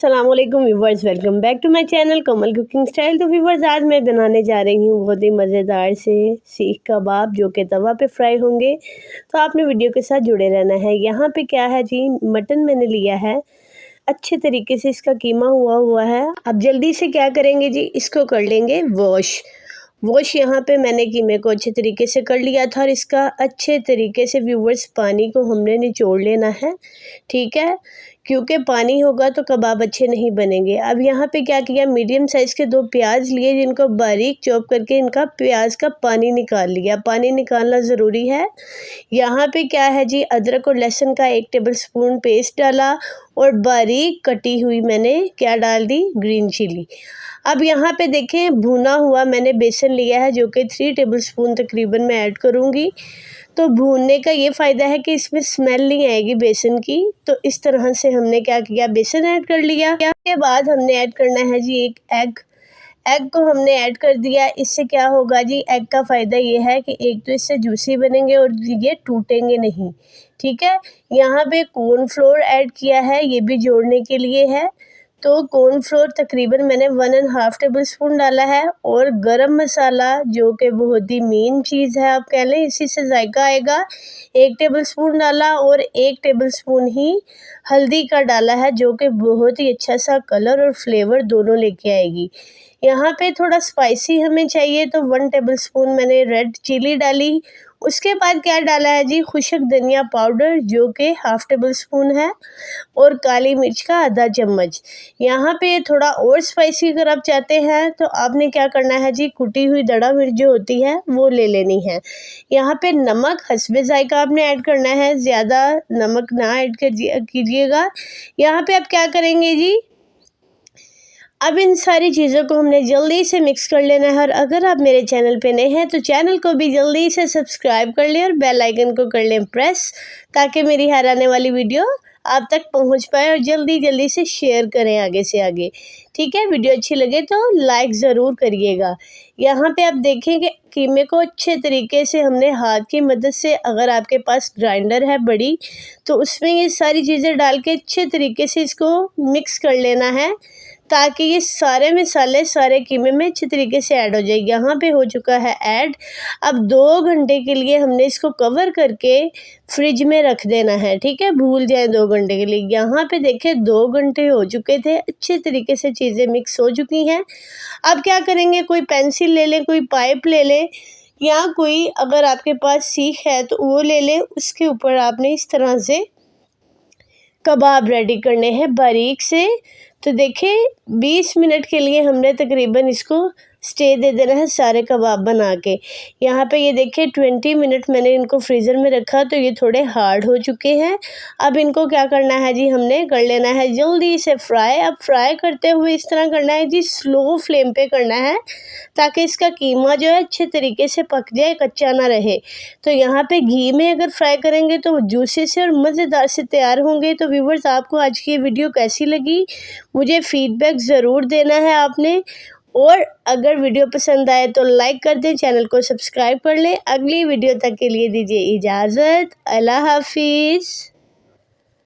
अस्सलामुअलैकुम viewers, welcome back to my channel Kamal cooking style. तो viewers, आज मैं बनाने जा रही हूँ बहुत ही मज़ेदार से सीख कबाब जो कि तवा पे फ्राई होंगे। तो आपने वीडियो के साथ जुड़े रहना है। यहाँ पे क्या है जी, मटन मैंने लिया है, अच्छे तरीके से इसका कीमा हुआ है। अब जल्दी से क्या करेंगे जी, इसको कर लेंगे वॉश यहाँ पे मैंने कीमे को अच्छे तरीके से कर लिया था और इसका अच्छे तरीके से व्यूवर्स पानी को हमने निचोड़ लेना है, ठीक है, क्योंकि पानी होगा तो कबाब अच्छे नहीं बनेंगे। अब यहाँ पे क्या किया, मीडियम साइज़ के 2 प्याज लिए जिनको बारीक चॉप करके इनका प्याज का पानी निकाल लिया। पानी निकालना ज़रूरी है। यहाँ पे क्या है जी, अदरक और लहसुन का 1 टेबलस्पून पेस्ट डाला और बारीक कटी हुई मैंने क्या डाल दी, ग्रीन चिली। अब यहाँ पे देखें, भुना हुआ मैंने बेसन लिया है जो कि 3 टेबलस्पून तकरीबन मैं ऐड करूँगी। तो भूनने का ये फ़ायदा है कि इसमें स्मेल नहीं आएगी बेसन की। तो इस तरह से हमने क्या किया, बेसन ऐड कर लिया। उसके बाद हमने ऐड करना है जी एक एग को हमने ऐड कर दिया। इससे क्या होगा जी, एग का फ़ायदा ये है कि एक तो इससे जूसी बनेंगे और ये टूटेंगे नहीं, ठीक है। यहाँ पे कॉर्नफ्लोर ऐड किया है, ये भी जोड़ने के लिए है। तो कॉर्नफ्लोर तकरीबन मैंने 1.5 टेबलस्पून डाला है और गरम मसाला जो कि बहुत ही मेन चीज़ है, आप कह लें, इसी से जायका आएगा, 1 टेबलस्पून डाला और 1 टेबलस्पून ही हल्दी का डाला है जो कि बहुत ही अच्छा सा कलर और फ्लेवर दोनों लेके आएगी। यहाँ पे थोड़ा स्पाइसी हमें चाहिए तो 1 टेबलस्पून मैंने रेड चिली डाली। उसके बाद क्या डाला है जी, खुशक धनिया पाउडर जो कि 1/2 टेबलस्पून है और काली मिर्च का आधा चम्मच। यहाँ पे थोड़ा और स्पाइसी अगर आप चाहते हैं तो आपने क्या करना है जी, कुटी हुई दड़ा मिर्च जो होती है वो ले लेनी है। यहाँ पे नमक हस्बे जायका आपने ऐड करना है, ज़्यादा नमक ना ऐड कीजिएगा। यहाँ पे आप क्या करेंगे जी, अब इन सारी चीज़ों को हमने जल्दी से मिक्स कर लेना है। और अगर आप मेरे चैनल पे नए हैं तो चैनल को भी जल्दी से सब्सक्राइब कर लें और बेल आइकन को कर लें प्रेस, ताकि मेरी हर आने वाली वीडियो आप तक पहुंच पाए। और जल्दी से शेयर करें आगे से आगे, ठीक है। वीडियो अच्छी लगे तो लाइक ज़रूर करिएगा। यहाँ पे आप देखें कि कीमे को अच्छे तरीके से हमने हाथ की मदद से, अगर आपके पास ग्राइंडर है बड़ी तो उसमें ये सारी चीज़ें डाल के अच्छे तरीके से इसको मिक्स कर लेना है, ताकि ये सारे मसाले सारे कीमे में अच्छी तरीके से ऐड हो जाए। यहाँ पे हो चुका है ऐड। अब 2 घंटे के लिए हमने इसको कवर करके फ्रिज में रख देना है, ठीक है, भूल जाए 2 घंटे के लिए। यहाँ पे देखें 2 घंटे हो चुके थे, अच्छे तरीके से चीज़ें मिक्स हो चुकी हैं। अब क्या करेंगे, कोई पेंसिल ले लें, कोई पाइप ले लें, या कोई अगर आपके पास सीख है तो वो ले लें। उसके ऊपर आपने इस तरह से कबाब रेडी करने हैं बारीक से। तो देखिए 20 मिनट के लिए हमने तकरीबन इसको स्टे दे देना है सारे कबाब बना के। यहाँ पे ये देखिए 20 मिनट मैंने इनको फ्रीज़र में रखा तो ये थोड़े हार्ड हो चुके हैं। अब इनको क्या करना है जी, हमने कर लेना है जल्दी से फ्राई। अब फ्राई करते हुए इस तरह करना है जी, स्लो फ्लेम पे करना है, ताकि इसका कीमा जो है अच्छे तरीके से पक जाए, कच्चा ना रहे। तो यहाँ पे घी में अगर फ्राई करेंगे तो जूसी से और मज़ेदार से तैयार होंगे। तो व्यूवर्स, आपको आज की ये वीडियो कैसी लगी, मुझे फ़ीडबैक ज़रूर देना है आपने। और अगर वीडियो पसंद आए तो लाइक कर दें, चैनल को सब्सक्राइब कर लें। अगली वीडियो तक के लिए दीजिए इजाज़त। अल्लाह हाफिज़।